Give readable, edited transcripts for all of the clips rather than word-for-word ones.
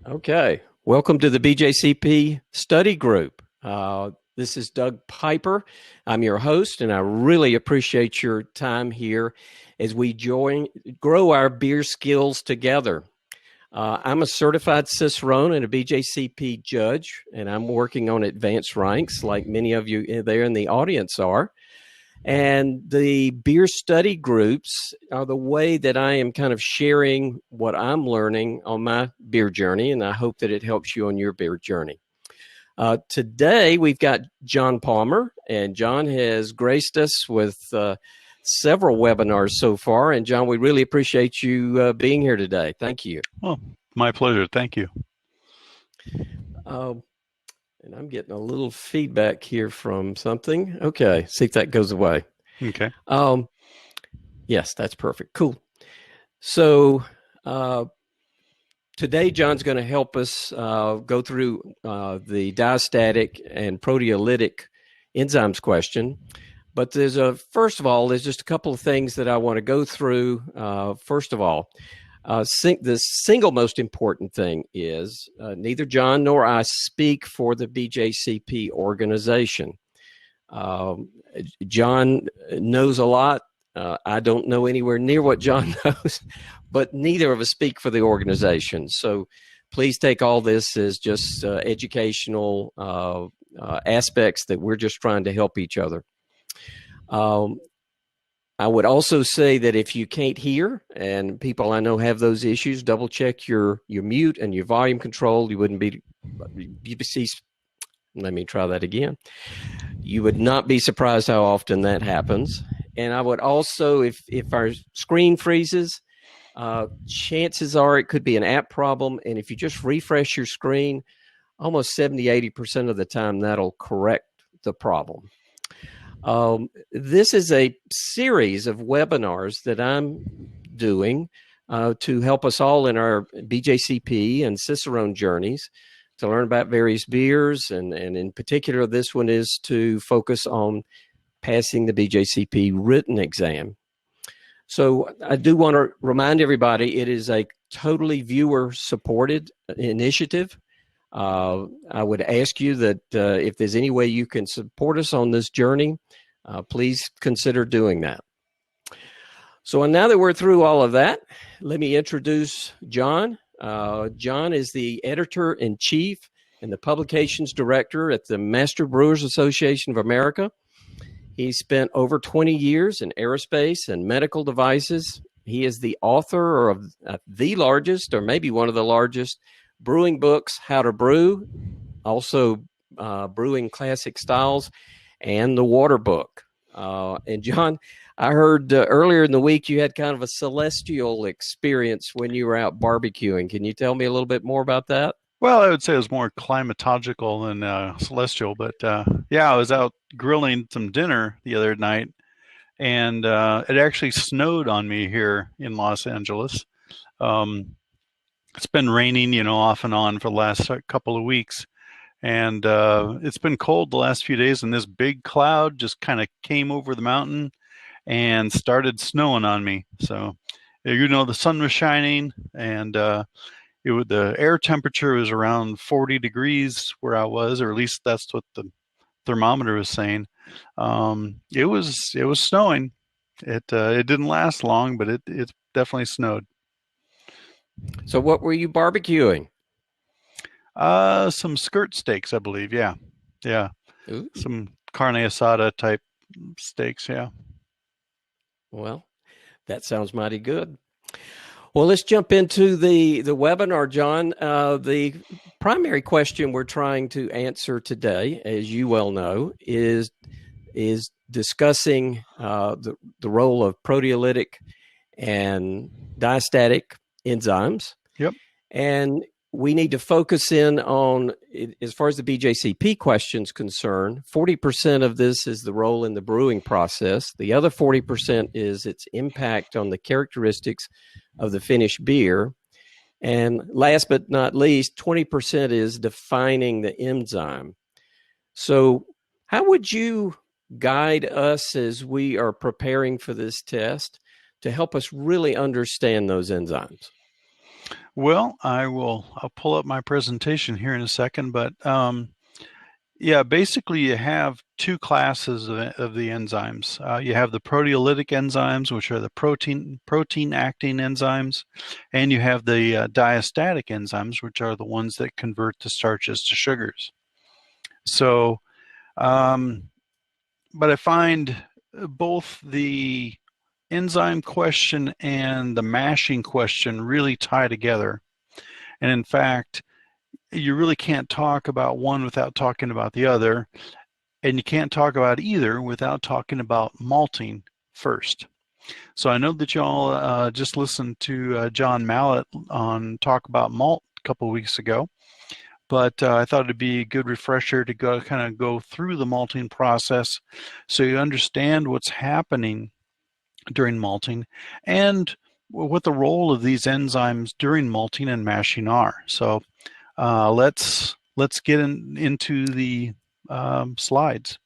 Okay, welcome to the BJCP study group. This is Doug Piper. I'm your host, and I really appreciate your time here as we grow our beer skills together. I'm a certified Cicerone and a BJCP judge, and I'm working on advanced ranks like many of you there in the audience are. And the beer study groups are the way that I am kind of sharing what I'm learning on my beer journey, and I hope that it helps you on your beer journey. Today, we've got John Palmer, and John has graced us with several webinars so far. And John, we really appreciate you being here today. Thank you. Well, my pleasure. Thank you. And I'm getting a little feedback here from something. Okay, see if that goes away. Okay. Yes, that's perfect. Cool. So today, John's going to help us go through the diastatic and proteolytic enzymes question. But first of all, there's just a couple of things that I want to go through. First of all, the single most important thing is neither John nor I speak for the BJCP organization. John knows a lot. I don't know anywhere near what John knows, but neither of us speak for the organization. So please take all this as just educational aspects that we're just trying to help each other. I would also say that if you can't hear, and people I know have those issues, double check your mute and your volume control. You wouldn't be, let me try that again. You would not be surprised how often that happens. And I would also, if our screen freezes, chances are it could be an app problem. And if you just refresh your screen, almost 70-80% of the time, that'll correct the problem. This is a series of webinars that I'm doing to help us all in our BJCP and Cicerone journeys to learn about various beers. And in particular, this one is to focus on passing the BJCP Written Exam. So I do want to remind everybody it is a totally viewer-supported initiative. I would ask you that if there's any way you can support us on this journey, please consider doing that. So now that we're through all of that, let me introduce John. John is the editor-in-chief and the publications director at the Master Brewers Association of America. He spent over 20 years in aerospace and medical devices. He is the author of the largest, or maybe one of the largest, brewing books, How to Brew, also Brewing Classic Styles, and the Water Book. And John, I heard earlier in the week you had kind of a celestial experience when you were out barbecuing. Can you tell me a little bit more about that? Well, I would say it was more climatological than celestial, but yeah, I was out grilling some dinner the other night, and it actually snowed on me here in Los Angeles. It's been raining, off and on for the last couple of weeks. And it's been cold the last few days, and this big cloud just kind of came over the mountain and started snowing on me. So, the sun was shining, and the air temperature was around 40 degrees where I was, or at least that's what the thermometer was saying. It was snowing. It didn't last long, but it definitely snowed. So what were you barbecuing? Some skirt steaks, I believe. Yeah. Ooh. Some carne asada type steaks. Yeah. Well, that sounds mighty good. Well, let's jump into the webinar, John. The primary question we're trying to answer today, as you well know, is discussing the role of proteolytic and diastatic enzymes. Yep. And we need to focus in on, as far as the BJCP question's concerned, 40% of this is the role in the brewing process. The other 40% is its impact on the characteristics of the finished beer. And last but not least, 20% is defining the enzyme. So how would you guide us as we are preparing for this test to help us really understand those enzymes? Well, I'll pull up my presentation here in a second, but yeah, basically you have two classes of the enzymes. You have the proteolytic enzymes, which are the protein acting enzymes, and you have the diastatic enzymes, which are the ones that convert the starches to sugars. So, but I find both the enzyme question and the mashing question really tie together. And in fact, you really can't talk about one without talking about the other. And you can't talk about either without talking about malting first. So I know that y'all just listened to John Mallett on Talk About Malt a couple of weeks ago, but I thought it'd be a good refresher to go through the malting process so you understand what's happening during malting and what the role of these enzymes during malting and mashing are. So let's get into the slides.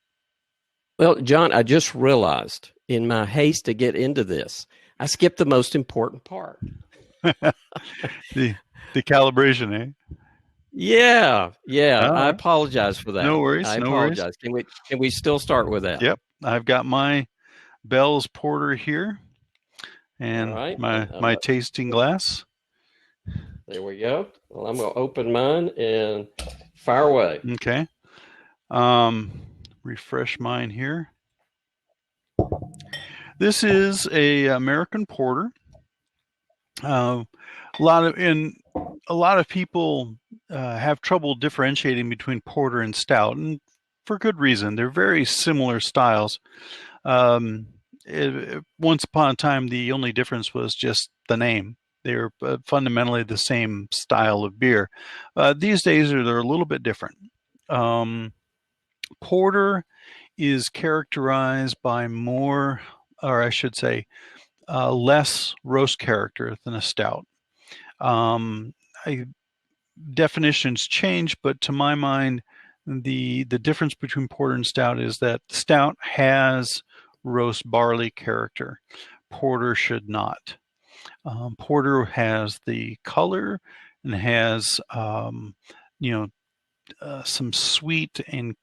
Well, John, I just realized in my haste to get into this, I skipped the most important part. the calibration, eh? Yeah, All I right. apologize for that. No worries, I no worries. apologize. Can we still start with that? Yep, I've got my Bell's Porter here All and right. my tasting glass. There we go. Well, I'm going to open mine and fire away. Okay. Refresh mine here. This is a American porter. A lot of people have trouble differentiating between porter and stout, and for good reason. They're very similar styles. Once upon a time, the only difference was just the name. They're fundamentally the same style of beer. These days, they're a little bit different. Porter is characterized by more, or I should say, less roast character than a stout. Definitions change, but to my mind, the difference between porter and stout is that stout has roast barley character. Porter should not. Porter has the color and has some sweet and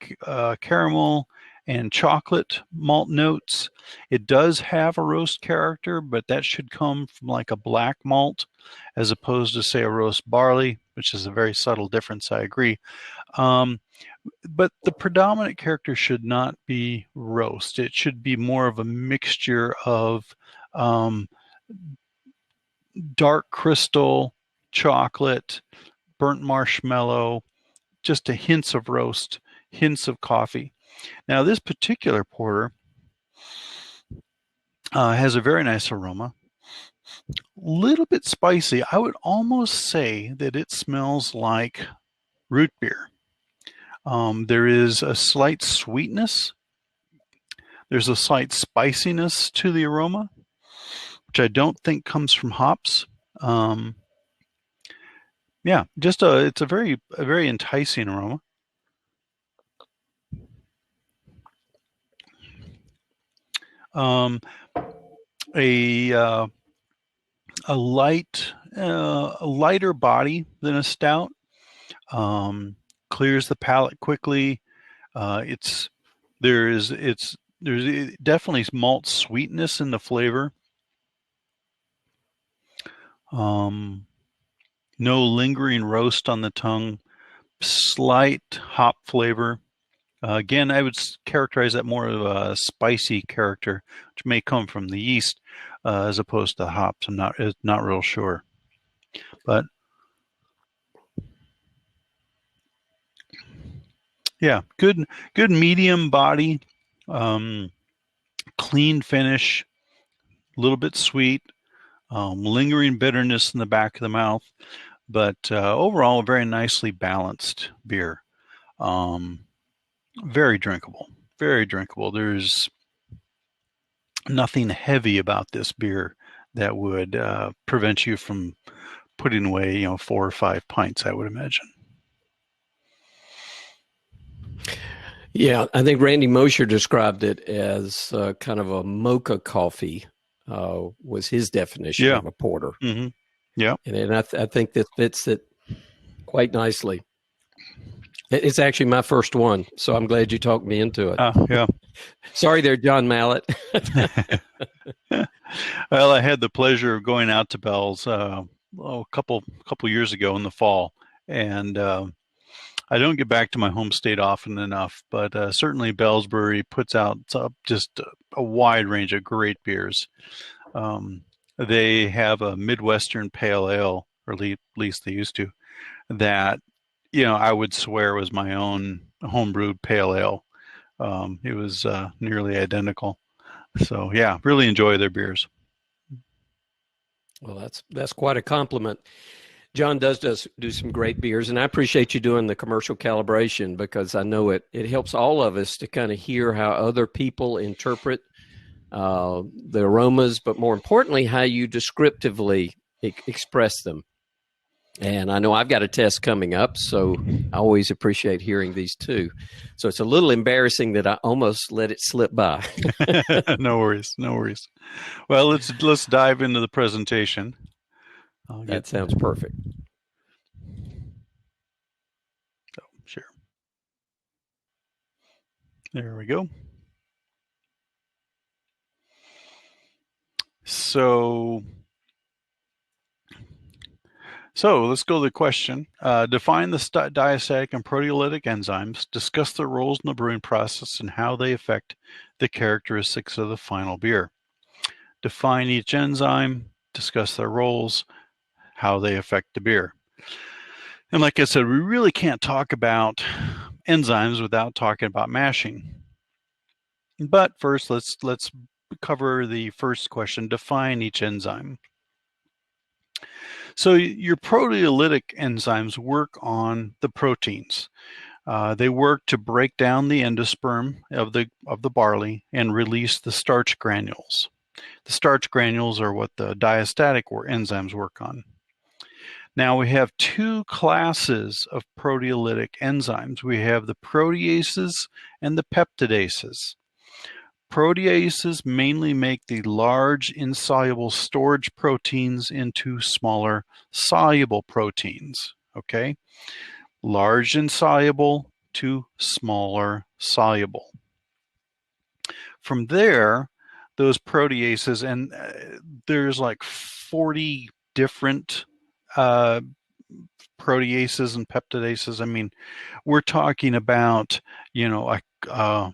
caramel and chocolate malt notes. It does have a roast character, but that should come from like a black malt as opposed to, say, a roast barley, which is a very subtle difference, I agree. But the predominant character should not be roast. It should be more of a mixture of dark crystal, chocolate, burnt marshmallow, just a hints of roast, hints of coffee. Now, this particular porter has a very nice aroma. A little bit spicy. I would almost say that it smells like root beer. There is a slight sweetness. There's a slight spiciness to the aroma, which I don't think comes from hops. Yeah, it's a very enticing aroma. A lighter body than a stout. Clears the palate quickly. There's definitely malt sweetness in the flavor. No lingering roast on the tongue. Slight hop flavor. Again, I would characterize that more of a spicy character, which may come from the yeast as opposed to the hops. I'm not real sure, but yeah, good medium body, clean finish, a little bit sweet, lingering bitterness in the back of the mouth, but overall a very nicely balanced beer. Very drinkable, very drinkable. There's nothing heavy about this beer that would prevent you from putting away, 4 or 5 pints, I would imagine. Yeah, I think Randy Mosher described it as kind of a mocha coffee was his definition of a porter. Mm-hmm. Yeah. And I think that fits it quite nicely. It's actually my first one, so I'm glad you talked me into it. Yeah. Sorry there, John Mallett. Well, I had the pleasure of going out to Bell's a couple years ago in the fall, and I don't get back to my home state often enough, but certainly Bell's Brewery puts out just a wide range of great beers. They have a Midwestern Pale Ale, or at least they used to, that I would swear was my own homebrewed pale ale. It was nearly identical. So yeah, really enjoy their beers. Well, that's quite a compliment. John does do some great beers, and I appreciate you doing the commercial calibration, because I know it helps all of us to kind of hear how other people interpret the aromas, but more importantly, how you descriptively express them. And I know I've got a test coming up, so I always appreciate hearing these too. So it's a little embarrassing that I almost let it slip by. No worries. Well, let's dive into the presentation. That sounds perfect. Oh, sure. There we go. So let's go to the question. Define the diastatic and proteolytic enzymes, discuss their roles in the brewing process and how they affect the characteristics of the final beer. Define each enzyme, discuss their roles, how they affect the beer. And like I said, we really can't talk about enzymes without talking about mashing. But first, let's cover the first question, define each enzyme. So your proteolytic enzymes work on the proteins. They work to break down the endosperm of the barley and release the starch granules. The starch granules are what the diastatic enzymes work on. Now we have two classes of proteolytic enzymes. We have the proteases and the peptidases. Proteases mainly make the large insoluble storage proteins into smaller soluble proteins, okay? Large insoluble to smaller soluble. From there, those proteases, and there's like 40 different proteases and peptidases. I mean, we're talking about, a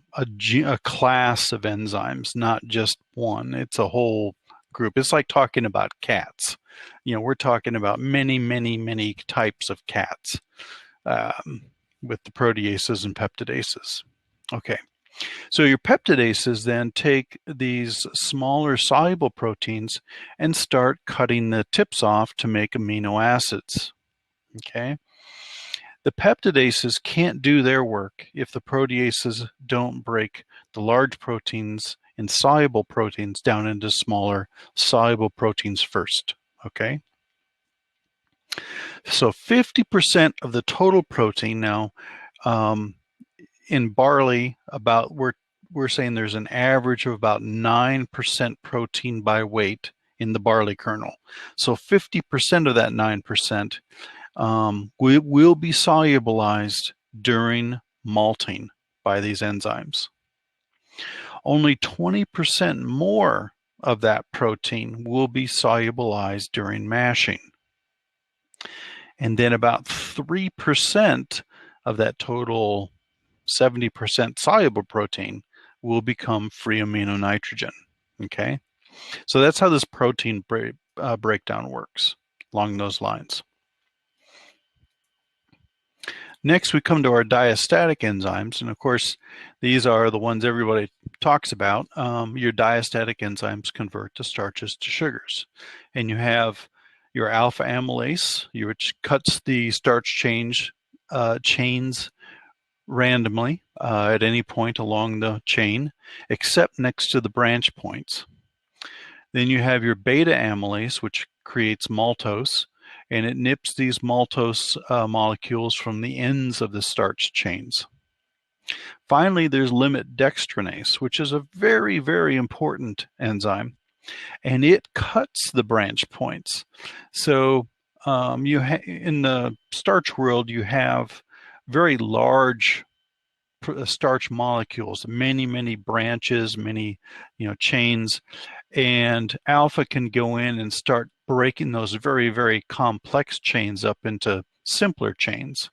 class of enzymes, not just one. It's a whole group. It's like talking about cats. We're talking about many, many, many types of cats with the proteases and peptidases. Okay. So your peptidases then take these smaller soluble proteins and start cutting the tips off to make amino acids. Okay. The peptidases can't do their work if the proteases don't break the large proteins and soluble proteins down into smaller soluble proteins first. Okay. So 50% of the total protein now, in barley, we're saying there's an average of about 9% protein by weight in the barley kernel. So 50% of that 9% will be solubilized during malting by these enzymes. Only 20% more of that protein will be solubilized during mashing. And then about 3% of that total 70% soluble protein will become free amino nitrogen. Okay, so that's how this protein breakdown works along those lines. Next, we come to our diastatic enzymes, and of course, these are the ones everybody talks about. Your diastatic enzymes convert the starches to sugars, and you have your alpha amylase, which cuts the starch chains randomly at any point along the chain, except next to the branch points. Then you have your beta amylase, which creates maltose, and it nips these maltose molecules from the ends of the starch chains. Finally, there's limit dextranase, which is a very, very important enzyme. and it cuts the branch points. So in the starch world, you have very large starch molecules, many branches, many chains, and alpha can go in and start breaking those very complex chains up into simpler chains.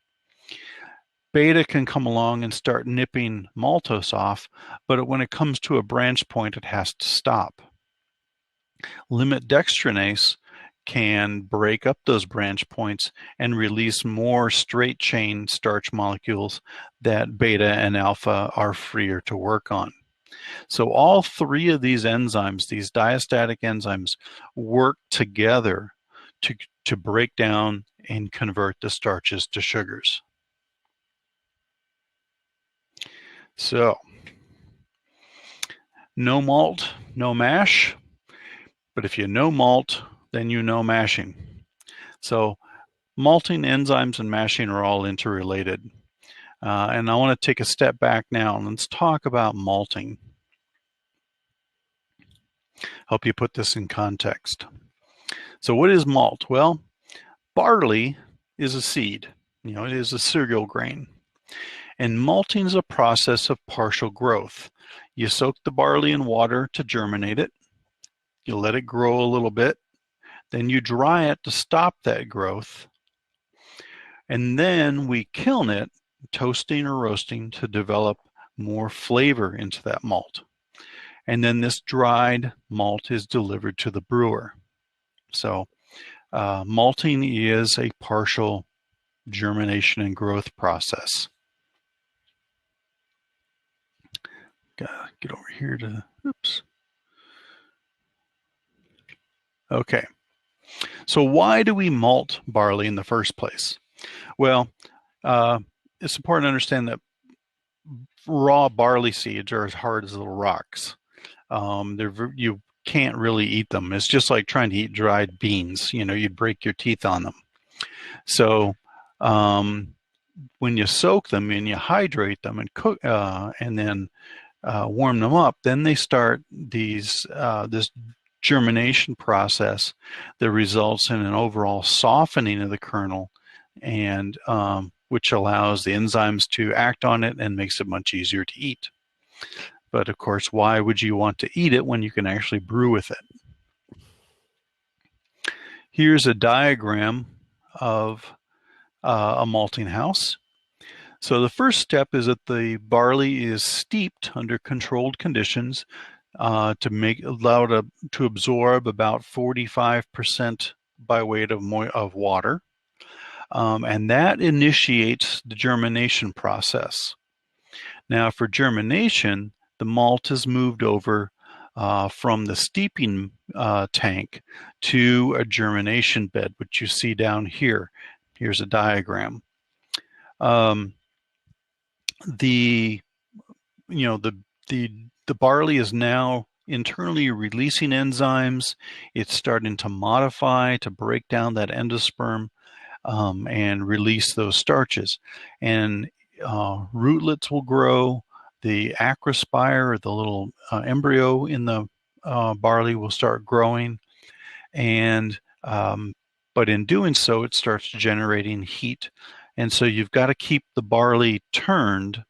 Beta can come along and start nipping maltose off, but when it comes to a branch point, it has to stop. Limit dextranase can break up those branch points and release more straight chain starch molecules that beta and alpha are freer to work on. So all three of these enzymes, these diastatic enzymes, work together to break down and convert the starches to sugars. So no malt, no mash, but if you know malt, then you know mashing. So malting, enzymes, and mashing are all interrelated. And I want to take a step back now and let's talk about malting. Help you put this in context. So what is malt? Well, barley is a seed. It is a cereal grain. And malting is a process of partial growth. You soak the barley in water to germinate it. You let it grow a little bit. Then you dry it to stop that growth. And then we kiln it, toasting or roasting, to develop more flavor into that malt. And then this dried malt is delivered to the brewer. So malting is a partial germination and growth process. Gotta get over here to, oops. Okay. So why do we malt barley in the first place? Well, it's important to understand that raw barley seeds are as hard as little rocks. You can't really eat them. It's just like trying to eat dried beans. You'd break your teeth on them. So when you soak them and you hydrate them and cook, and then warm them up, then they start this germination process that results in an overall softening of the kernel, and which allows the enzymes to act on it and makes it much easier to eat. But of course, why would you want to eat it when you can actually brew with it? Here's a diagram of a malting house. So the first step is that the barley is steeped under controlled conditions to allow it to absorb about 45% by weight of water. And that initiates the germination process. Now for germination, the malt is moved over from the steeping tank to a germination bed, which you see down here. Here's a diagram. The barley is now internally releasing enzymes. It's starting to modify to break down that endosperm and release those starches. And rootlets will grow. The acrospire, or the little embryo in the barley, will start growing. And but in doing so, it starts generating heat. And so you've got to keep the barley turned,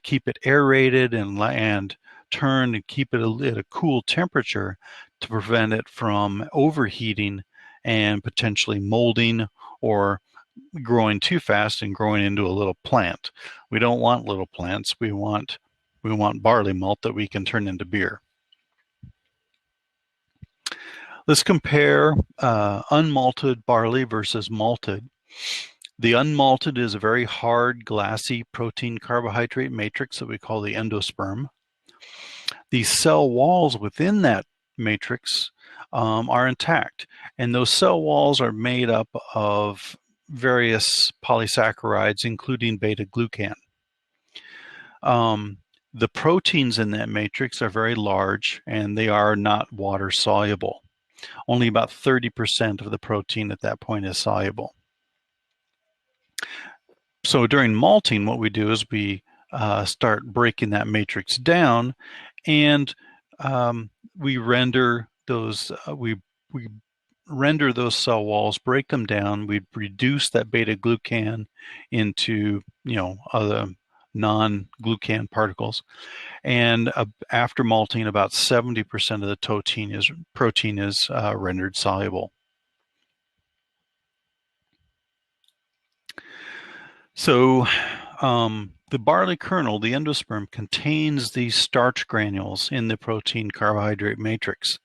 keep it aerated and turned, and keep it at a cool temperature to prevent it from overheating and potentially molding or growing too fast and growing into a little plant. We don't want little plants. We want barley malt that we can turn into beer. Let's compare unmalted barley versus malted. The unmalted is a very hard, glassy protein carbohydrate matrix that we call the endosperm. The cell walls within that matrix are intact, and those cell walls are made up of various polysaccharides, including beta-glucan. The proteins in that matrix are very large, and they are not water soluble. Only about 30% of the protein at that point is soluble. So during malting, what we do is we start breaking that matrix down, and we render those we render those cell walls, break them down. We reduce that beta glucan into other non-glucan particles, and after malting, about 70% of the protein is rendered soluble. So the barley kernel, the endosperm, contains these starch granules in the protein carbohydrate matrix.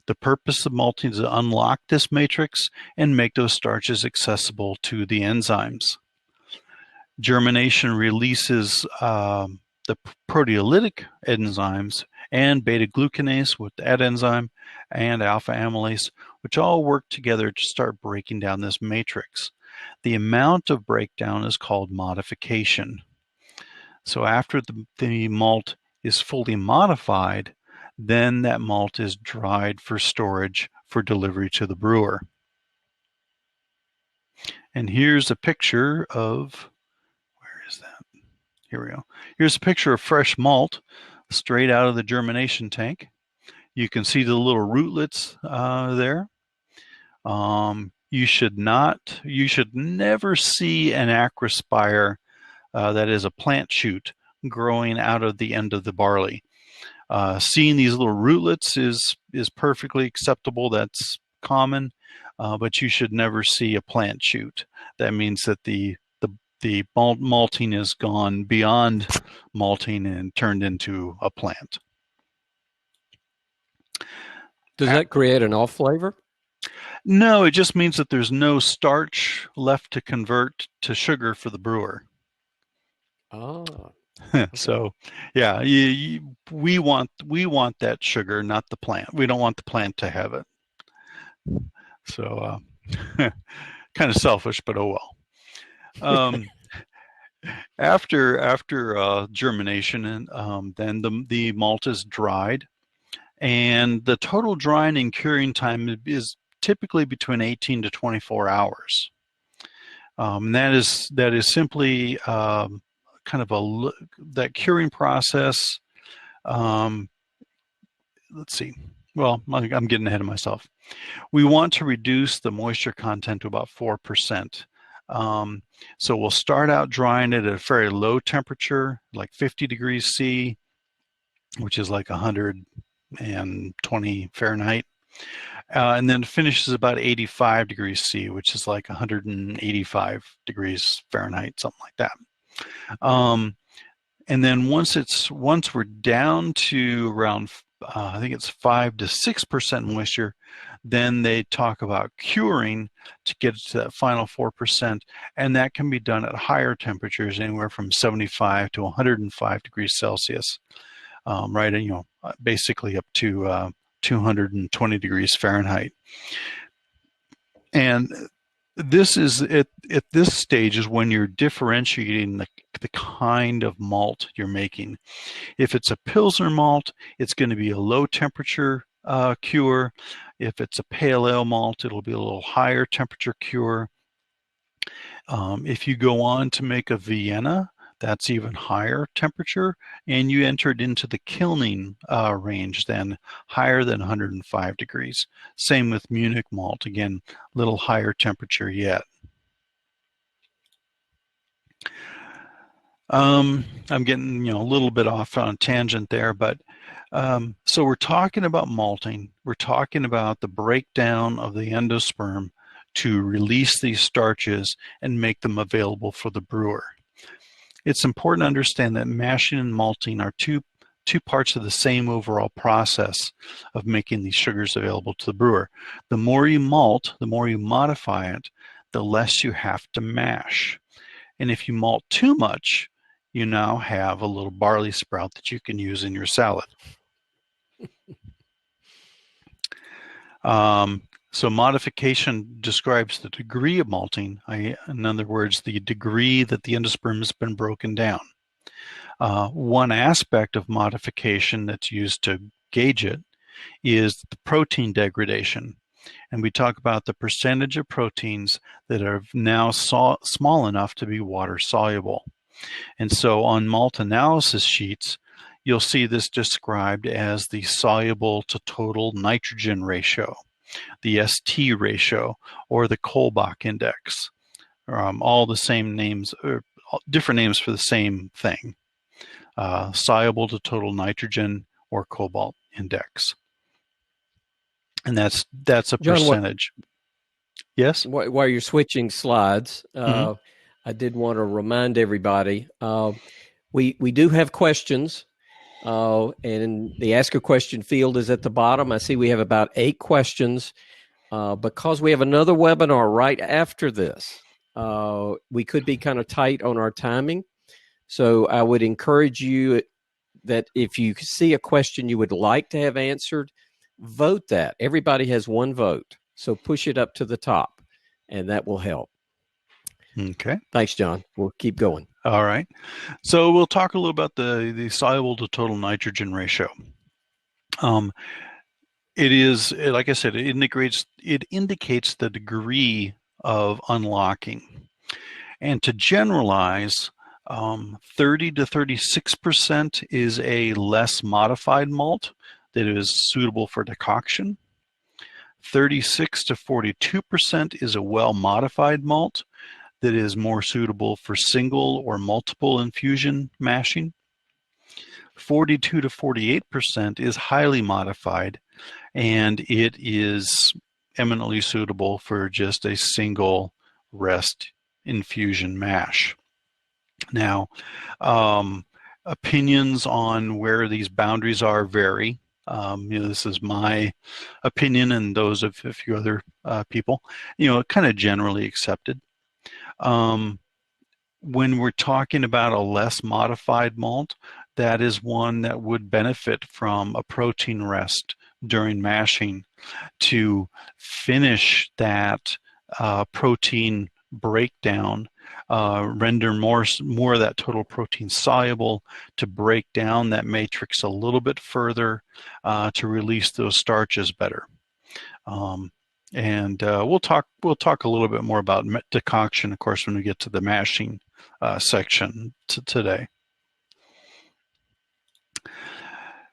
The purpose of malting is to unlock this matrix and make those starches accessible to the enzymes. Germination releases the proteolytic enzymes and beta-glucanase with that enzyme and alpha amylase, which all work together to start breaking down this matrix. The amount of breakdown is called modification. So after the malt is fully modified, then that malt is dried for storage for delivery to the brewer. And here's a picture of, where is that? Here we go. Here's a picture of fresh malt straight out of the germination tank. You can see the little rootlets there. You should never see an acrospire, that is a plant shoot, growing out of the end of the barley. Seeing these little rootlets is perfectly acceptable. That's common, but you should never see a plant shoot. That means that the malting has gone beyond malting and turned into a plant. Does that create an off flavor? No, it just means that there's no starch left to convert to sugar for the brewer. Oh. So, yeah, we want that sugar, not the plant. We don't want the plant to have it. So, kind of selfish, but oh well. After germination, and then the malt is dried, and the total drying and curing time is typically between 18 to 24 hours. That is simply kind of that curing process. Let's see. Well, I'm getting ahead of myself. We want to reduce the moisture content to about 4%. So we'll start out drying it at a very low temperature, like 50 degrees C, which is like 120 Fahrenheit. And then it finishes about 85 degrees C, which is like 185 degrees Fahrenheit, something like that. And then once we're down to around, I think it's 5 to 6% moisture, then they talk about curing to get to that final 4%, and that can be done at higher temperatures, anywhere from 75 to 105 degrees Celsius, right? And basically up to 220 degrees Fahrenheit. And this is at this stage is when you're differentiating the kind of malt you're making. If it's a Pilsner malt, it's going to be a low temperature cure. If it's a pale ale malt, it'll be a little higher temperature cure. If you go on to make a Vienna, that's even higher temperature, and you entered into the kilning range, then higher than 105 degrees. Same with Munich malt, again, a little higher temperature yet. I'm getting a little bit off on a tangent there, but so we're talking about malting. We're talking about the breakdown of the endosperm to release these starches and make them available for the brewer. It's important to understand that mashing and malting are two parts of the same overall process of making these sugars available to the brewer. The more you malt, the more you modify it, the less you have to mash. And if you malt too much, you now have a little barley sprout that you can use in your salad. So modification describes the degree of malting, in other words, the degree that the endosperm has been broken down. One aspect of modification that's used to gauge it is the protein degradation. And we talk about the percentage of proteins that are now small enough to be water soluble. And so on malt analysis sheets, you'll see this described as the soluble to total nitrogen ratio, the ST ratio, or the Kolbach index. All the same names, or different names for the same thing. Soluble to total nitrogen or Kolbach index. And that's a John, percentage. Yes? while you're switching slides, Mm-hmm. I did want to remind everybody, we do have questions, and the Ask a Question field is at the bottom. I see we have about 8 questions. Because we have another webinar right after this, we could be kind of tight on our timing. So I would encourage you that if you see a question you would like to have answered, vote that. Everybody has one vote. So push it up to the top, and that will help. Okay. Thanks, John. We'll keep going. All right. So we'll talk a little about the soluble to total nitrogen ratio. It is, like I said, it indicates the degree of unlocking. And to generalize, 30 to 36% is a less modified malt that is suitable for decoction. 36 to 42% is a well-modified malt that is more suitable for single or multiple infusion mashing. 42 to 48% is highly modified, and it is eminently suitable for just a single rest infusion mash. Now, opinions on where these boundaries are vary. This is my opinion and those of a few other people, kind of generally accepted. When we're talking about a less modified malt, that is one that would benefit from a protein rest during mashing to finish that protein breakdown, render more of that total protein soluble, to break down that matrix a little bit further, to release those starches better. And we'll talk a little bit more about decoction, of course, when we get to the mashing section today.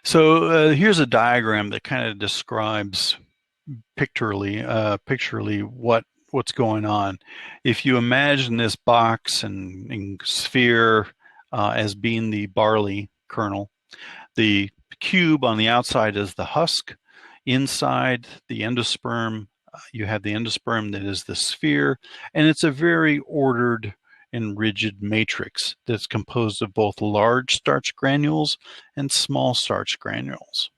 So here's a diagram that kind of describes pictorially what's going on. If you imagine this box and sphere as being the barley kernel, the cube on the outside is the husk. Inside the endosperm, you have the endosperm that is the sphere, and it's a very ordered and rigid matrix that's composed of both large starch granules and small starch granules.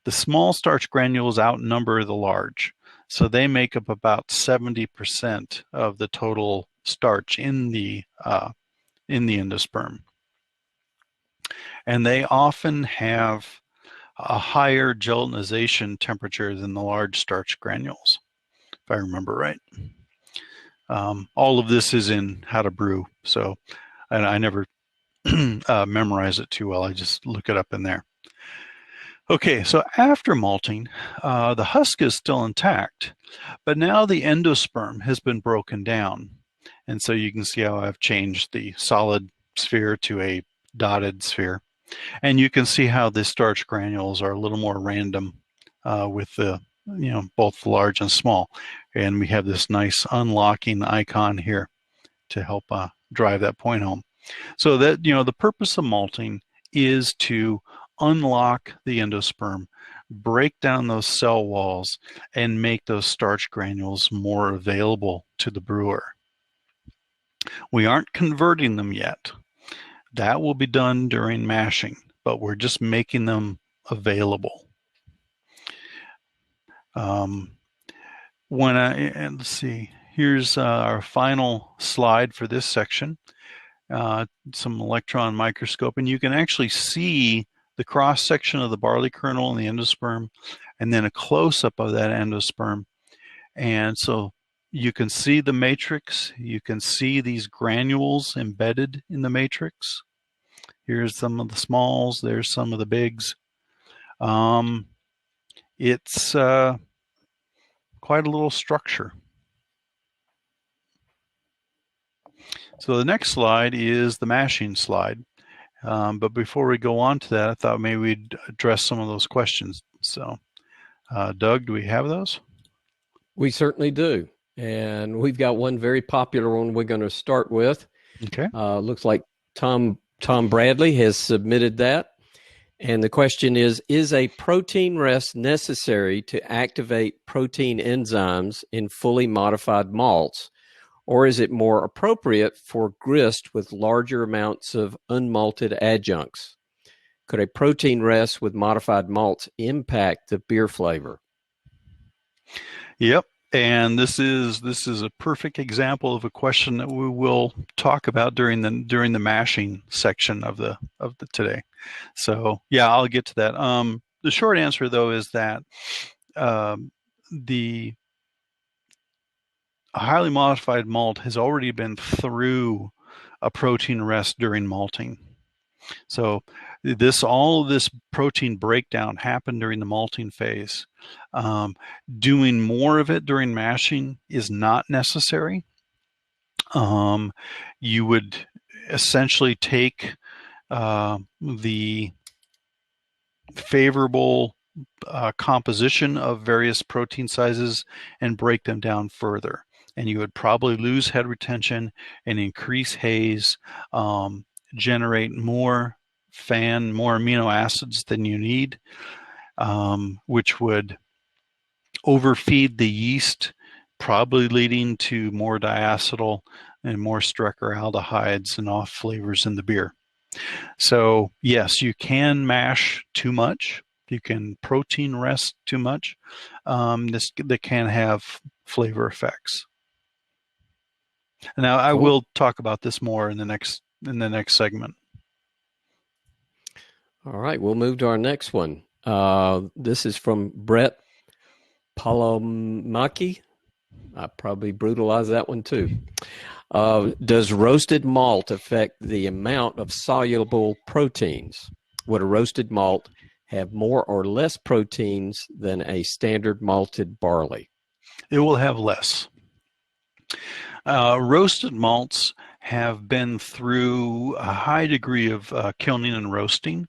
The small starch granules outnumber the large, so they make up about 70% of the total starch in the endosperm. And they often have a higher gelatinization temperature than the large starch granules, if I remember right. All of this is in How to Brew, so I never memorize it too well. I just look it up in there. Okay, so after malting, the husk is still intact, but now the endosperm has been broken down. And so you can see how I've changed the solid sphere to a dotted sphere. And you can see how the starch granules are a little more random with the, both large and small. And we have this nice unlocking icon here to help drive that point home. So that, the purpose of malting is to unlock the endosperm, break down those cell walls, and make those starch granules more available to the brewer. We aren't converting them yet. That will be done during mashing, but we're just making them available. Let's see, here's our final slide for this section. Some electron microscope, and you can actually see the cross section of the barley kernel and the endosperm, and then a close-up of that endosperm. And so you can see the matrix. You can see these granules embedded in the matrix. Here's some of the smalls. There's some of the bigs. It's quite a little structure. So the next slide is the mashing slide. But before we go on to that, I thought maybe we'd address some of those questions. So, Doug, do we have those? We certainly do. And we've got one very popular one we're going to start with. Okay. Looks like Tom Bradley has submitted that. And the question is a protein rest necessary to activate protein enzymes in fully modified malts, or is it more appropriate for grist with larger amounts of unmalted adjuncts? Could a protein rest with modified malts impact the beer flavor? Yep. And this is a perfect example of a question that we will talk about during the mashing section of the today. So yeah, I'll get to that. The short answer though is that the highly modified malt has already been through a protein rest during malting. So all of this protein breakdown happened during the malting phase. Doing more of it during mashing is not necessary. You would essentially take the favorable composition of various protein sizes and break them down further. And you would probably lose head retention and increase haze, generate more amino acids than you need, which would overfeed the yeast, probably leading to more diacetyl and more Strecker aldehydes and off flavors in the beer. So yes, you can mash too much. You can protein rest too much. That can have flavor effects. Now I will talk about this more in the next segment. All right, we'll move to our next one. This is from Brett Palomaki. I probably brutalized that one too. Does roasted malt affect the amount of soluble proteins? Would a roasted malt have more or less proteins than a standard malted barley? It will have less. Roasted malts have been through a high degree of kilning and roasting.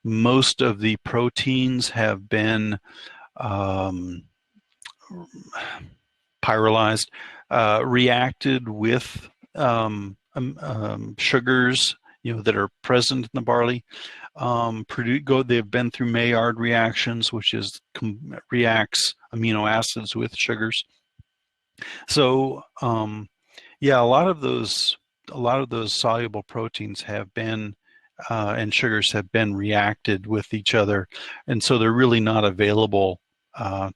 Most of the proteins have been pyrolyzed, reacted with sugars, that are present in the barley. They've been through Maillard reactions, which reacts amino acids with sugars. So, yeah, a lot of those soluble proteins have been and sugars have been reacted with each other, and so they're really not available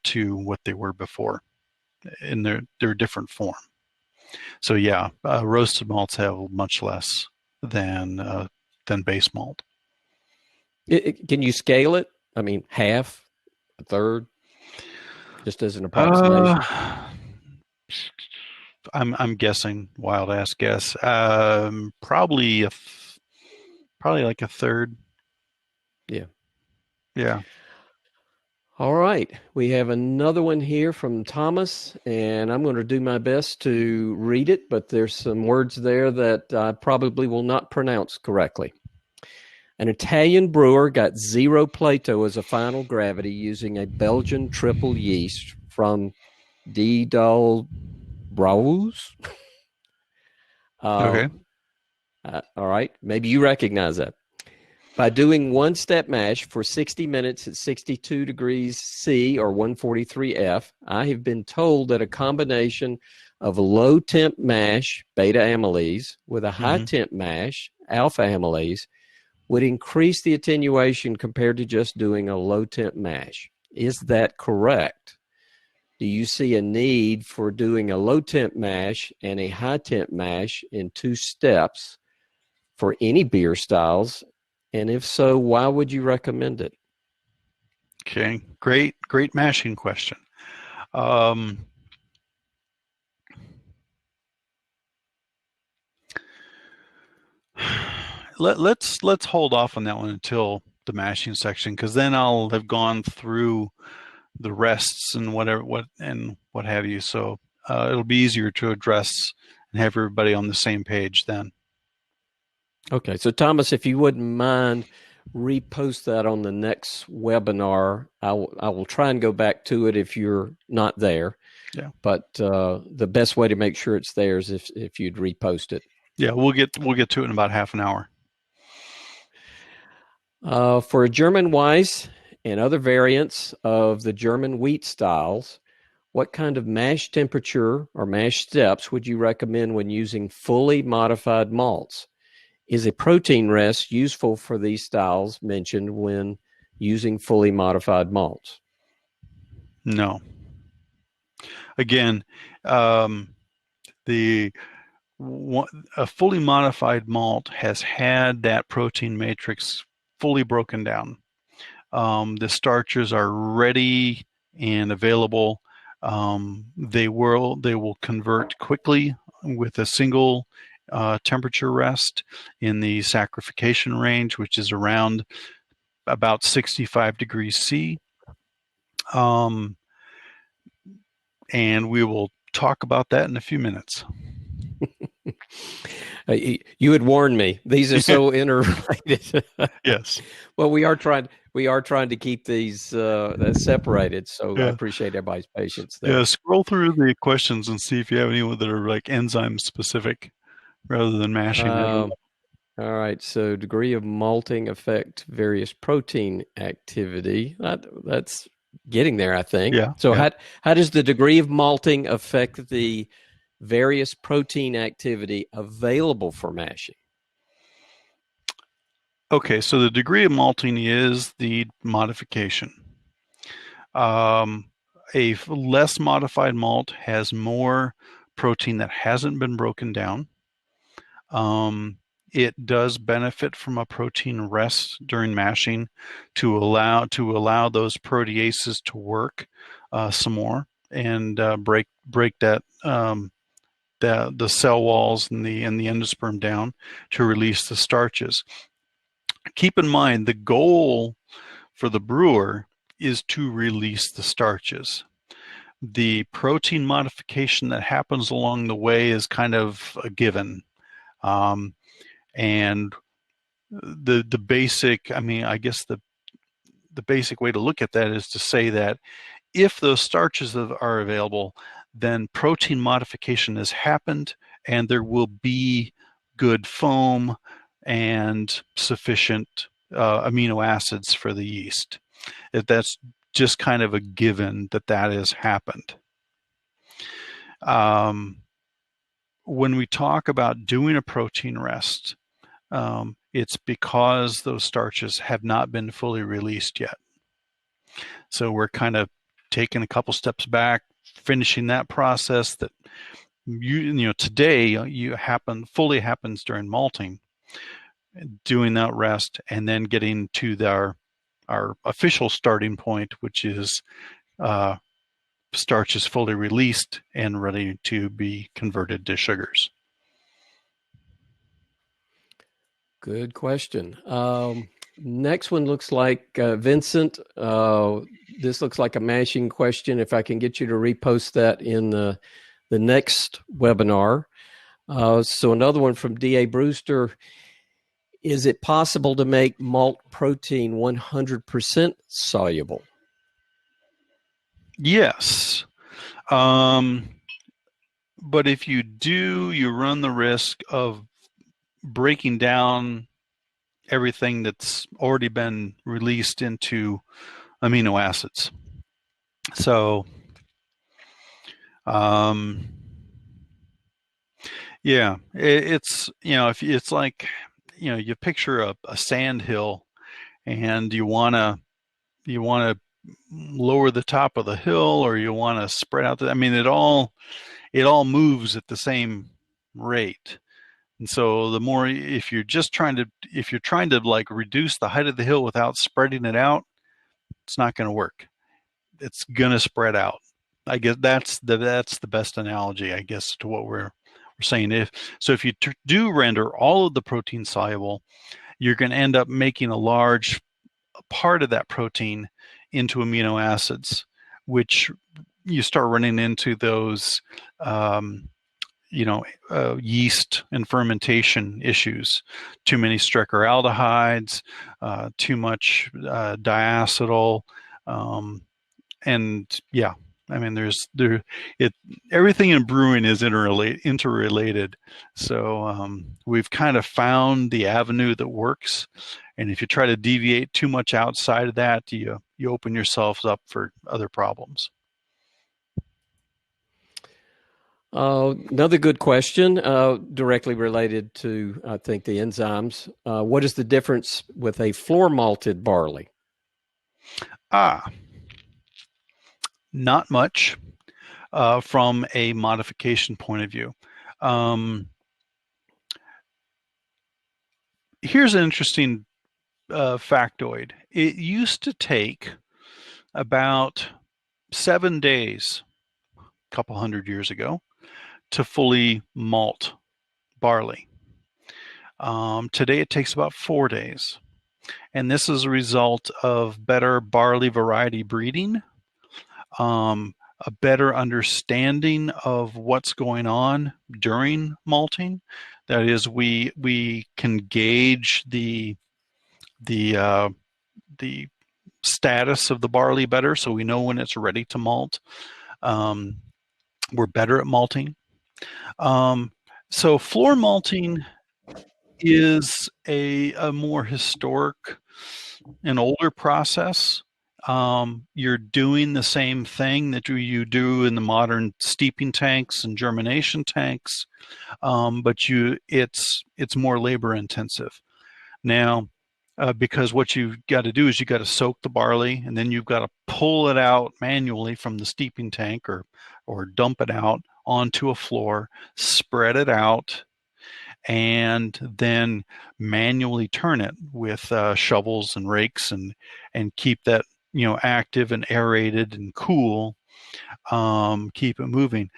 to what they were before in their different form. So yeah, roasted malts have much less than base malt. Can you scale it? I mean, half, a third, just as an approximation. I'm guessing, wild ass guess. Probably like a third. Yeah. Yeah. All right. We have another one here from Thomas, and I'm going to do my best to read it, but there's some words there that I probably will not pronounce correctly. An Italian brewer got 0 Plato as a final gravity using a Belgian triple yeast from Brewers. Okay. All right. Maybe you recognize that. By doing one-step mash for 60 minutes at 62 degrees C or 143 F, I have been told that a combination of a low-temp mash, beta amylase, with a high-temp mash, alpha amylase, would increase the attenuation compared to just doing a low-temp mash. Is that correct? Do you see a need for doing a low-temp mash and a high-temp mash in 2 steps for any beer styles? And if so, why would you recommend it? Okay, great mashing question. Let's hold off on that one until the mashing section, because then I'll have gone through the rests and what have you. So it'll be easier to address and have everybody on the same page then. Okay, so Thomas, if you wouldn't mind, repost that on the next webinar. I will try and go back to it if you're not there. Yeah. But the best way to make sure it's there is if you'd repost it. Yeah, we'll get to it in about half an hour. For a German Weiss and other variants of the German wheat styles, what kind of mash temperature or mash steps would you recommend when using fully modified malts? Is a protein rest useful for these styles mentioned when using fully modified malts? No. Again, a fully modified malt has had that protein matrix fully broken down. The starches are ready and available. They will convert quickly with a single temperature rest in the saccharification range, which is around about 65 degrees C. And we will talk about that in a few minutes. You had warned me. These are so interrelated. Yes. Well, we are trying to keep these separated. So Yeah. I appreciate everybody's patience there. Yeah. Scroll through the questions and see if you have any that are like enzyme specific rather than mashing. All right. So degree of malting affect various protein activity. That's getting there, I think. Yeah. So yeah. how does the degree of malting affect the various protein activity available for mashing? Okay, so the degree of malting is the modification. A less modified malt has more protein that hasn't been broken down. It does benefit from a protein rest during mashing to allow those proteases to work some more and break that the cell walls and the endosperm down to release the starches. Keep in mind the goal for the brewer is to release the starches. The protein modification that happens along the way is kind of a given. And the basic, I guess the basic way to look at that is to say that if those starches are available, then protein modification has happened and there will be good foam and sufficient amino acids for the yeast. That's just kind of a given that has happened. When we talk about doing a protein rest, it's because those starches have not been fully released yet. So we're kind of taking a couple steps back, finishing that process that today fully happens during malting, doing that rest, and then getting to our official starting point, which is starch is fully released and ready to be converted to sugars. Good question. Next one looks like Vincent. This looks like a mashing question. If I can get you to repost that in the next webinar. So another one from D.A. Brewster. Is it possible to make malt protein 100% soluble? Yes. But if you do, you run the risk of breaking down everything that's already been released into amino acids. So, yeah, it's, if it's like, you picture a sand hill and you want to lower the top of the hill, or you want to spread out it all moves at the same rate. And so the more, if you're trying to like reduce the height of the hill without spreading it out, it's not going to work. It's going to spread out. I guess that's the best analogy, I guess, to what we're saying. If you do render all of the protein soluble, you're going to end up making a large part of that protein into amino acids, which you start running into those yeast and fermentation issues, too many strikeraldehydes, too much diacetyl, and yeah, I mean, everything in brewing is interrelated. So we've kind of found the avenue that works, and if you try to deviate too much outside of that, you open yourselves up for other problems. Another good question, directly related to, I think, the enzymes. What is the difference with a floor malted barley? Not much from a modification point of view. Here's an interesting factoid. It used to take about 7 days, a couple hundred years ago, to fully malt barley. Today it takes about 4 days. And this is a result of better barley variety breeding, a better understanding of what's going on during malting. That is, we can gauge the status of the barley better, so we know when it's ready to malt. We're better at malting. So floor malting is a more historic and older process. You're doing the same thing that you do in the modern steeping tanks and germination tanks, but it's more labor intensive. Now, because what you've got to do is you've got to soak the barley, and then you've got to pull it out manually from the steeping tank or dump it out onto a floor, spread it out, and then manually turn it with shovels and rakes and keep that active and aerated and cool, keep it moving.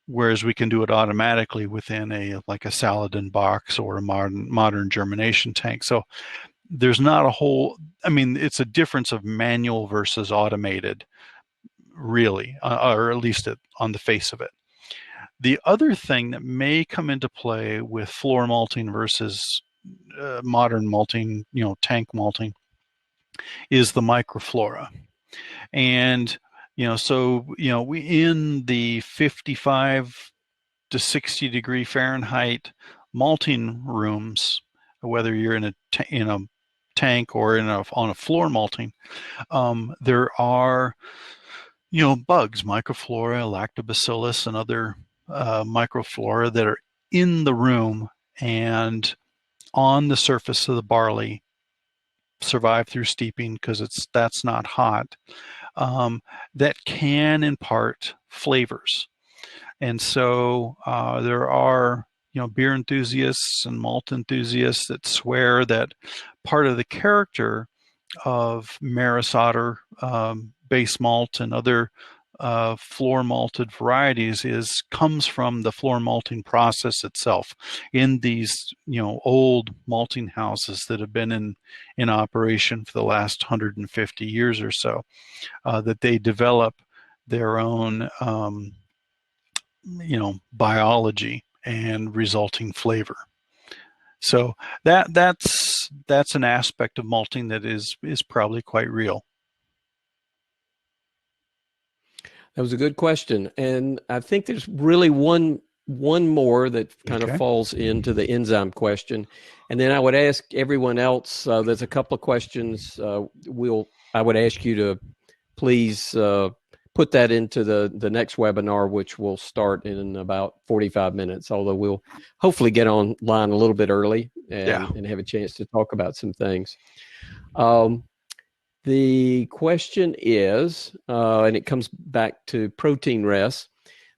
Whereas we can do it automatically within a Saladin box or a modern germination tank. So there's not a whole, I mean, it's a difference of manual versus automated, really, or at least on the face of it. The other thing that may come into play with floor malting versus modern malting, tank malting, is the microflora. And, we in the 55 to 60 degree Fahrenheit malting rooms, whether you're in a tank or on a floor malting, there are bugs, microflora, lactobacillus, and other microflora that are in the room and on the surface of the barley, survive through steeping because that's not hot, that can impart flavors. And so there are beer enthusiasts and malt enthusiasts that swear that part of the character of Maris Otter base malt and other floor malted varieties comes from the floor malting process itself in these old malting houses that have been in operation for the last 150 years or so, that they develop their own biology and resulting flavor. So that's an aspect of malting that is probably quite real. That was a good question, and I think there's really one more that kind of falls into the enzyme question, and then I would ask everyone else. There's a couple of questions. I would ask you to please put that into the next webinar, which will start in about 45 minutes. Although we'll hopefully get online a little bit early and have a chance to talk about some things. The question is, and it comes back to protein rest,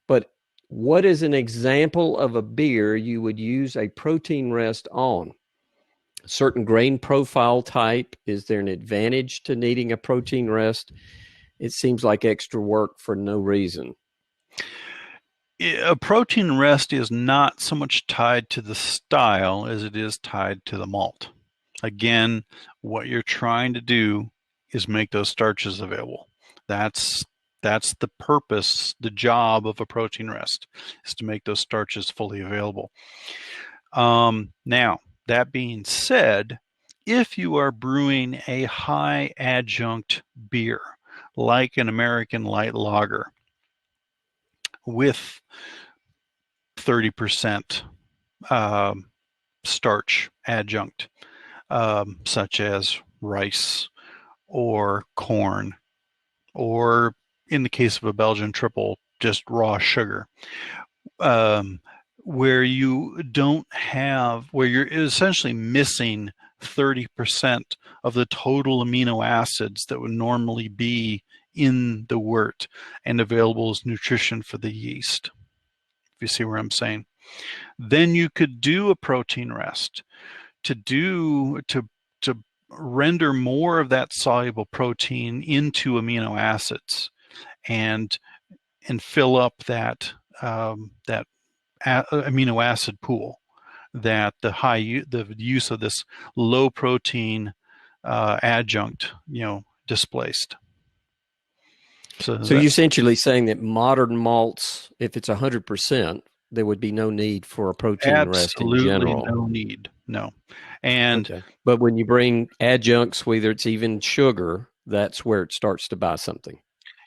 but what is an example of a beer you would use a protein rest on? A certain grain profile type? Is there an advantage to needing a protein rest? It seems like extra work for no reason. A protein rest is not so much tied to the style as it is tied to the malt. Again, what you're trying to do is make those starches available. That's That's the purpose, the job of a protein rest, is to make those starches fully available. Now, that being said, if you are brewing a high adjunct beer, like an American light lager, with 30% starch adjunct, such as rice or corn, or in the case of a Belgian triple, just raw sugar, where you don't have, where you're essentially missing 30% of the total amino acids that would normally be in the wort and available as nutrition for the yeast. If you see where I'm saying, then you could do a protein rest to render more of that soluble protein into amino acids and fill up that amino acid pool that the use of this low protein adjunct displaced. So you're essentially saying that modern malts, if it's 100%, there would be no need for a protein rest in general. Absolutely no need. No. And okay. But when you bring adjuncts, whether it's even sugar, that's where it starts to buy something.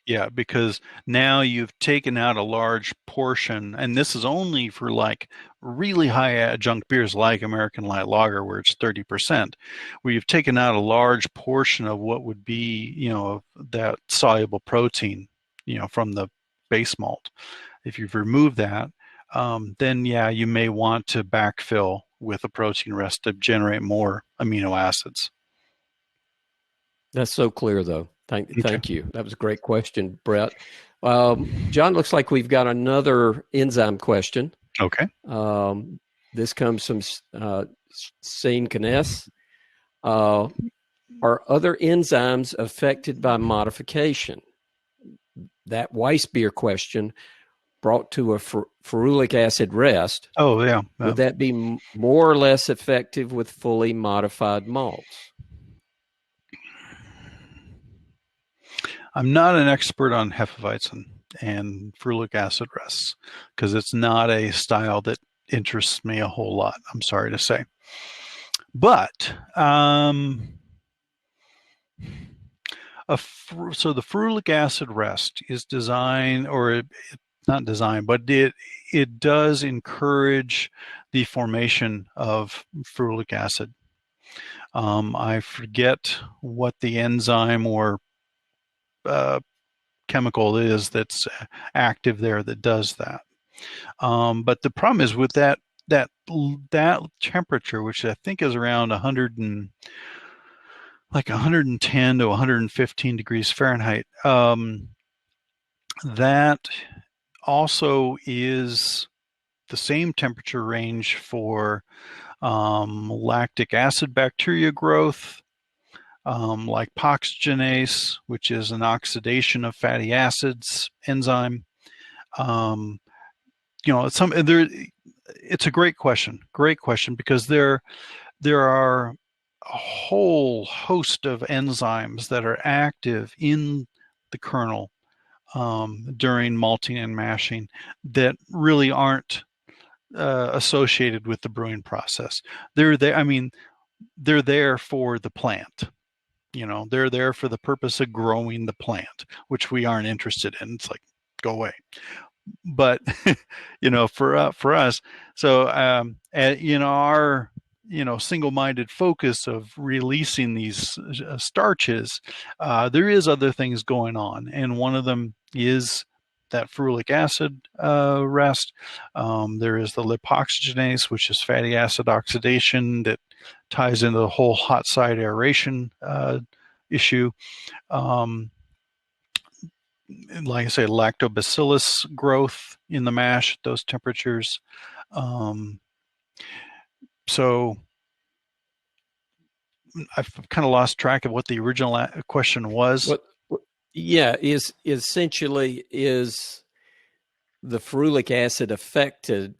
Yeah, because now you've taken out a large portion, and this is only for like really high adjunct beers like American Light Lager, where it's 30%, where you've taken out a large portion of what would be, that soluble protein, from the base malt. If you've removed that, then yeah, you may want to backfill with a protein rest to generate more amino acids. That's so clear, though. Thank you. That was a great question, Brett. John, looks like we've got another enzyme question. Okay. This comes from Sean Kness. Are other enzymes affected by modification? That Weissbier question brought to a ferulic acid rest. Oh, yeah. Would that be more or less effective with fully modified malts? I'm not an expert on Hefeweizen and ferulic acid rests because it's not a style that interests me a whole lot, I'm sorry to say. But so the ferulic acid rest is designed, or not designed, but it does encourage the formation of ferulic acid. I forget what the enzyme or chemical is that's active there that does that. But the problem is with that temperature, which I think is around 110 to 115 degrees Fahrenheit, that also is the same temperature range for lactic acid bacteria growth, like poxygenase, which is an oxidation of fatty acids enzyme. It's a great question because there are a whole host of enzymes that are active in the kernel during malting and mashing that really aren't associated with the brewing process. They're there for the plant. They're there for the purpose of growing the plant, which we aren't interested in. It's like, go away. But for us, so our single-minded focus of releasing these starches, there is other things going on, and one of them is that ferulic acid rest. There is the lipoxygenase, which is fatty acid oxidation that ties into the whole hot side aeration issue. Like I say, lactobacillus growth in the mash at those temperatures. So I've kind of lost track of what the original question was. Essentially is the ferulic acid affected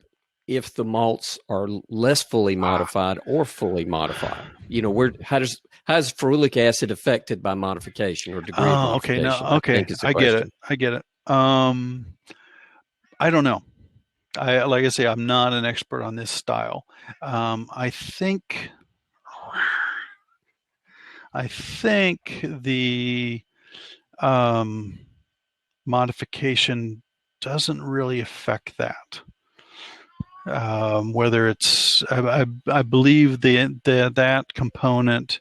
if the malts are less fully modified or fully modified? How is ferulic acid affected by modification or degree of Okay, no, modification? I okay, think is the I get it. question. I get it. I don't know. Like I say, I'm not an expert on this style. I think the modification doesn't really affect that. Whether it's, I believe that component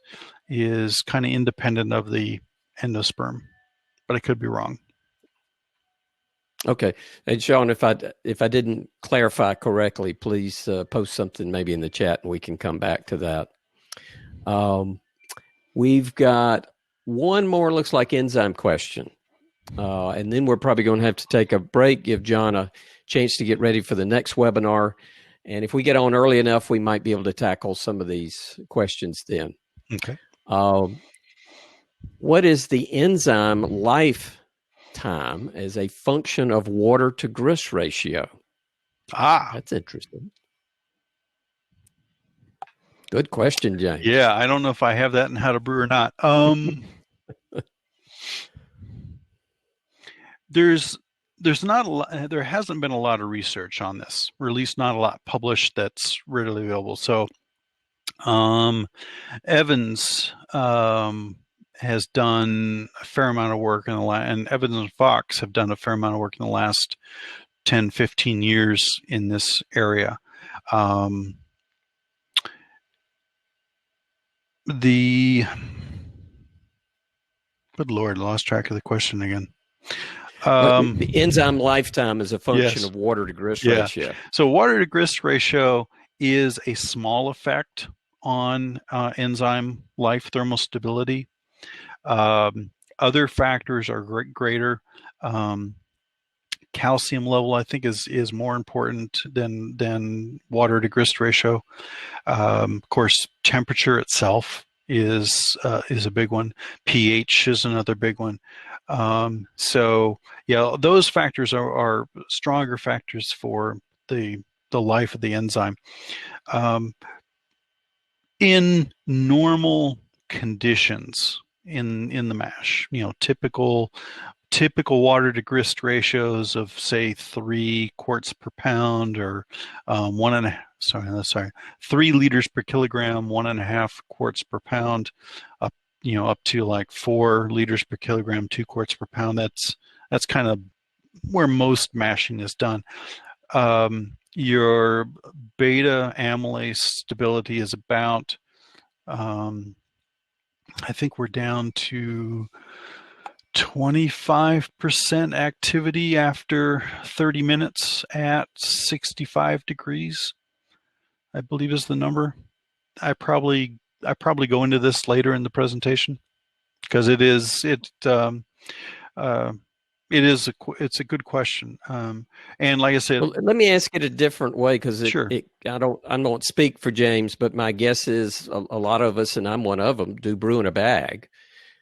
is kind of independent of the endosperm, but I could be wrong. Okay, and Sean, if I didn't clarify correctly, please post something maybe in the chat, and we can come back to that. We've got one more, looks like enzyme question, and then we're probably going to have to take a break, give John a chance to get ready for the next webinar. And if we get on early enough, we might be able to tackle some of these questions then. Okay. What is the enzyme lifetime as a function of water to grist ratio? That's interesting. Good question, James. Yeah, I don't know if I have that in How to Brew or not. There's not a lot, there hasn't been a lot of research on this, or at least not a lot published that's readily available. So Evans has done a fair amount of work and Evans and Fox have done a fair amount of work in the last 10, 15 years in this area. Good Lord, lost track of the question again. The enzyme lifetime is a function Yes. of water to grist ratio. So water to grist ratio is a small effect on enzyme life thermostability. Other factors are greater. Calcium level, I think, is more important than water to grist ratio. Of course, temperature itself is a big one. pH is another big one. So yeah, those factors are stronger factors for the life of the enzyme. In normal conditions in the mash, typical water to grist ratios of say 3 quarts per pound or 3 liters per kilogram, 1.5 quarts per pound, up to like 4 liters per kilogram, 2 quarts per pound. That's kind of where most mashing is done. Your beta amylase stability is about, I think we're down to 25% activity after 30 minutes at 65 degrees, I believe is the number. I probably go into this later in the presentation because it's a good question. And like I said, well, let me ask it a different way because sure. I don't speak for James, but my guess is a lot of us, and I'm one of them, do brew in a bag.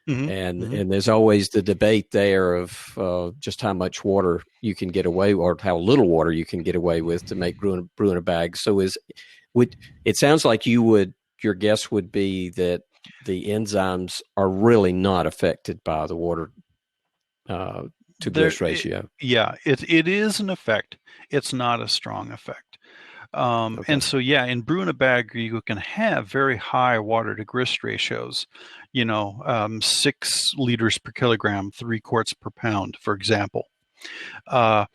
Mm-hmm. And there's always the debate there of just how much water you can get away or how little water you can get away with to make brew in a bag. So it sounds like your guess would be that the enzymes are really not affected by the water to grist ratio. It is an effect. It's not a strong effect. Okay. And so, in brew in a bag, you can have very high water to grist ratios, 6 liters per kilogram, 3 quarts per pound, for example. That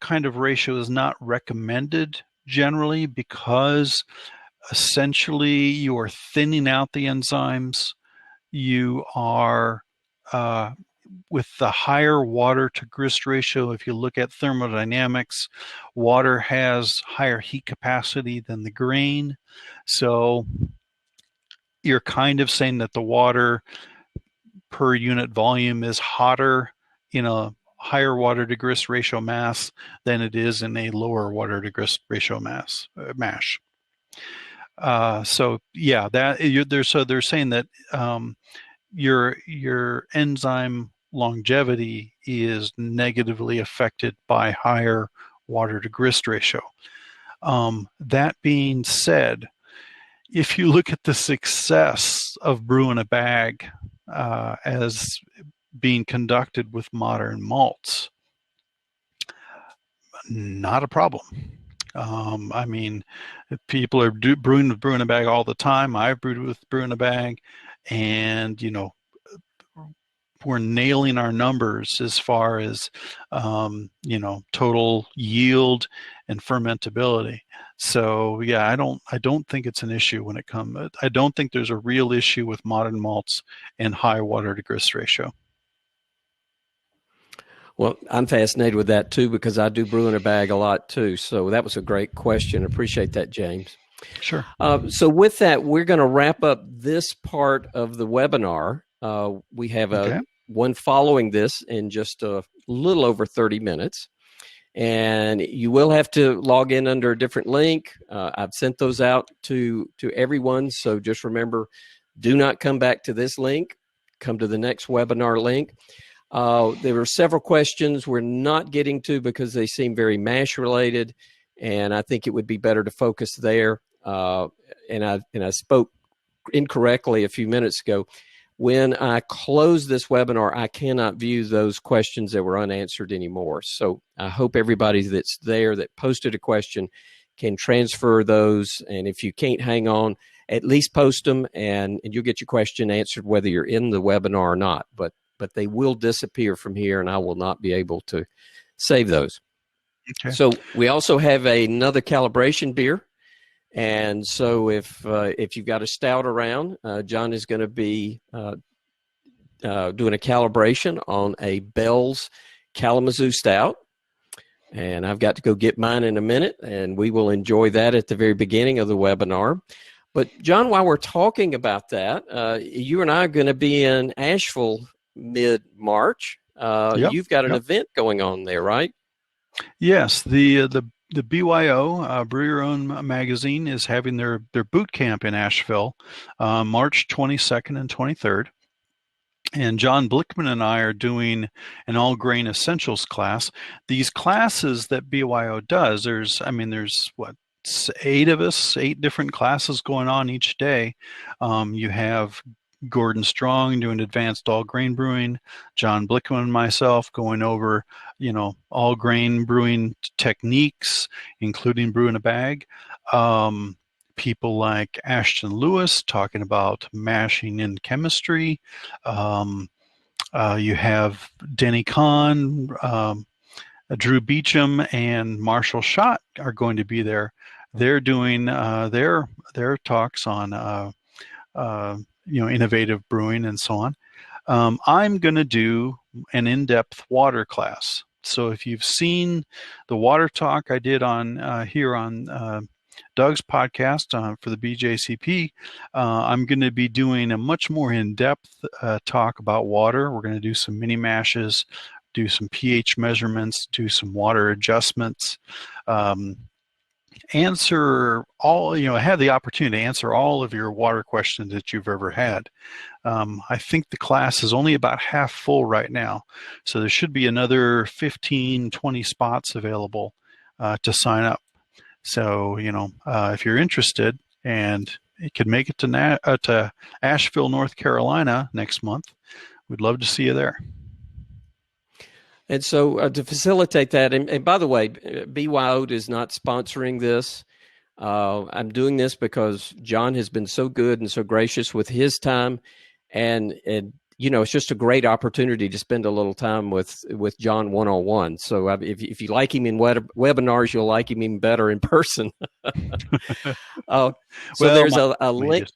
kind of ratio is not recommended generally because essentially you are thinning out the enzymes. You are with the higher water to grist ratio, if you look at thermodynamics, water has higher heat capacity than the grain. So you're kind of saying that the water per unit volume is hotter in a higher water to grist ratio mass than it is in a lower water to grist ratio mash. So they're saying that your enzyme longevity is negatively affected by higher water to grist ratio. That being said, if you look at the success of brew in a bag as being conducted with modern malts, not a problem. I mean, people are brewing with brew in a bag all the time. I've brewed with brew in a bag, and we're nailing our numbers as far as total yield and fermentability. So yeah, I don't think it's an issue when it comes. I don't think there's a real issue with modern malts and high water to grist ratio. Well, I'm fascinated with that too, because I do brew in a bag a lot too. So that was a great question. Appreciate that, James. Sure. So with that, we're going to wrap up this part of the webinar. We have one following this in just a little over 30 minutes. And you will have to log in under a different link. I've sent those out to everyone. So just remember, do not come back to this link. Come to the next webinar link. There were several questions we're not getting to because they seem very MASH related, and I think it would be better to focus there. And I spoke incorrectly a few minutes ago. When I close this webinar, I cannot view those questions that were unanswered anymore. So I hope everybody that's there that posted a question can transfer those. And if you can't hang on, at least post them, and you'll get your question answered whether you're in the webinar or not. But they will disappear from here, and I will not be able to save those. Okay. So we also have another calibration beer. And so if you've got a stout around, John is going to be doing a calibration on a Bell's Kalamazoo Stout. And I've got to go get mine in a minute, and we will enjoy that at the very beginning of the webinar. But, John, while we're talking about that, you and I are going to be in Asheville mid-March. You've got an event going on there, right? Yes, the BYO, Brew Your Own magazine, is having their boot camp in Asheville, March 22nd and 23rd. And John Blickman and I are doing an all-grain essentials class. These classes that BYO does, there's 8 different classes going on each day. You have Gordon Strong doing advanced all grain brewing, John Blickman and myself going over, all grain brewing techniques, including brew in a bag. People like Ashton Lewis talking about mashing in chemistry. You have Denny Kahn, Drew Beecham, and Marshall Schott are going to be there. They're doing their talks on innovative brewing and so on. I'm going to do an in-depth water class. So if you've seen the water talk I did on here on Doug's podcast for the BJCP, I'm going to be doing a much more in-depth talk about water. We're going to do some mini mashes, do some pH measurements, do some water adjustments, answer all, I had the opportunity to answer all of your water questions that you've ever had. I think the class is only about half full right now. So there should be another 15, 20 spots available to sign up. So, if you're interested and you can make it to Asheville, North Carolina next month, we'd love to see you there. And so to facilitate that, and by the way, BYO is not sponsoring this. I'm doing this because John has been so good and so gracious with his time. And it's just a great opportunity to spend a little time with John one-on-one. So if you like him in webinars, you'll like him even better in person. There's a link.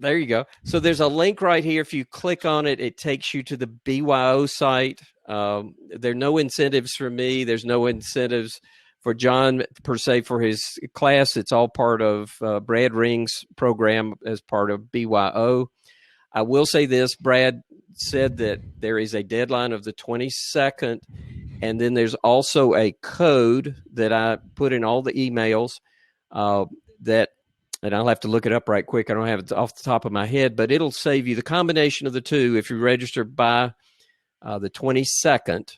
There you go. So there's a link right here. If you click on it, it takes you to the BYO site. There are no incentives for me. There's no incentives for John per se for his class. It's all part of Brad Ring's program as part of BYO. I will say this, Brad said that there is a deadline of the 22nd, and then there's also a code that I put in all the emails that and I'll have to look it up right quick. I don't have it off the top of my head, but it'll save you the combination of the two. If you register by the 22nd,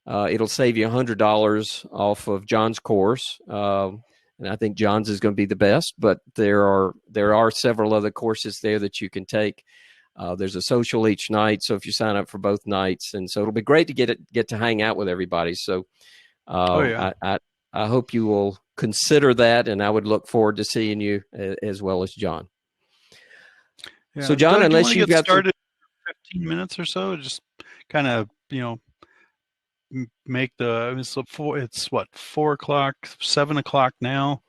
it'll save you $100 off of John's course. And I think John's is going to be the best, but there are several other courses there that you can take. There's a social each night, so if you sign up for both nights, and so it'll be great to get to hang out with everybody. So I hope you will consider that, and I would look forward to seeing you as well as John. Yeah. So John, Doug, unless you've got started 15 minutes or so, just kind of make it's what 4 o'clock, 7 o'clock now,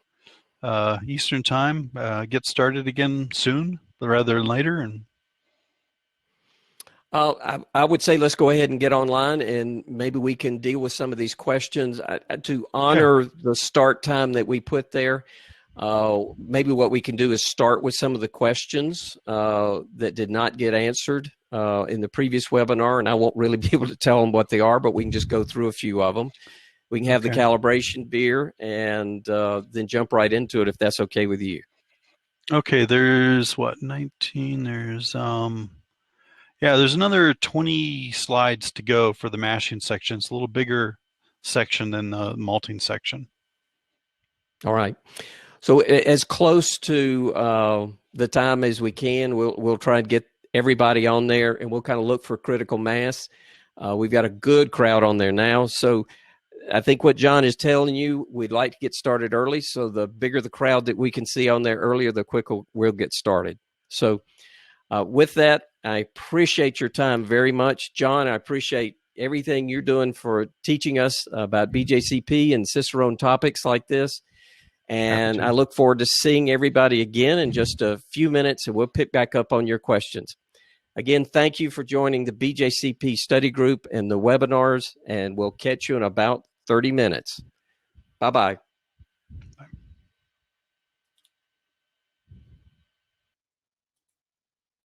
Eastern time. Get started again soon, rather than later, and. I would say let's go ahead and get online, and maybe we can deal with some of these questions to honor the start time that we put there. Maybe what we can do is start with some of the questions that did not get answered in the previous webinar, and I won't really be able to tell them what they are, but we can just go through a few of them. We can have the calibration beer and then jump right into it if that's okay with you. Okay, there's 19. There's another 20 slides to go for the mashing section. It's a little bigger section than the malting section. All right. So as close to the time as we can, we'll try and get everybody on there, and we'll kind of look for critical mass. We've got a good crowd on there now. So I think what John is telling you, we'd like to get started early. So the bigger the crowd that we can see on there earlier, the quicker we'll get started. So with that, I appreciate your time very much. John, I appreciate everything you're doing for teaching us about BJCP and Cicerone topics like this. And I look forward to seeing everybody again in just a few minutes, and we'll pick back up on your questions. Again, thank you for joining the BJCP study group and the webinars, and we'll catch you in about 30 minutes. Bye-bye.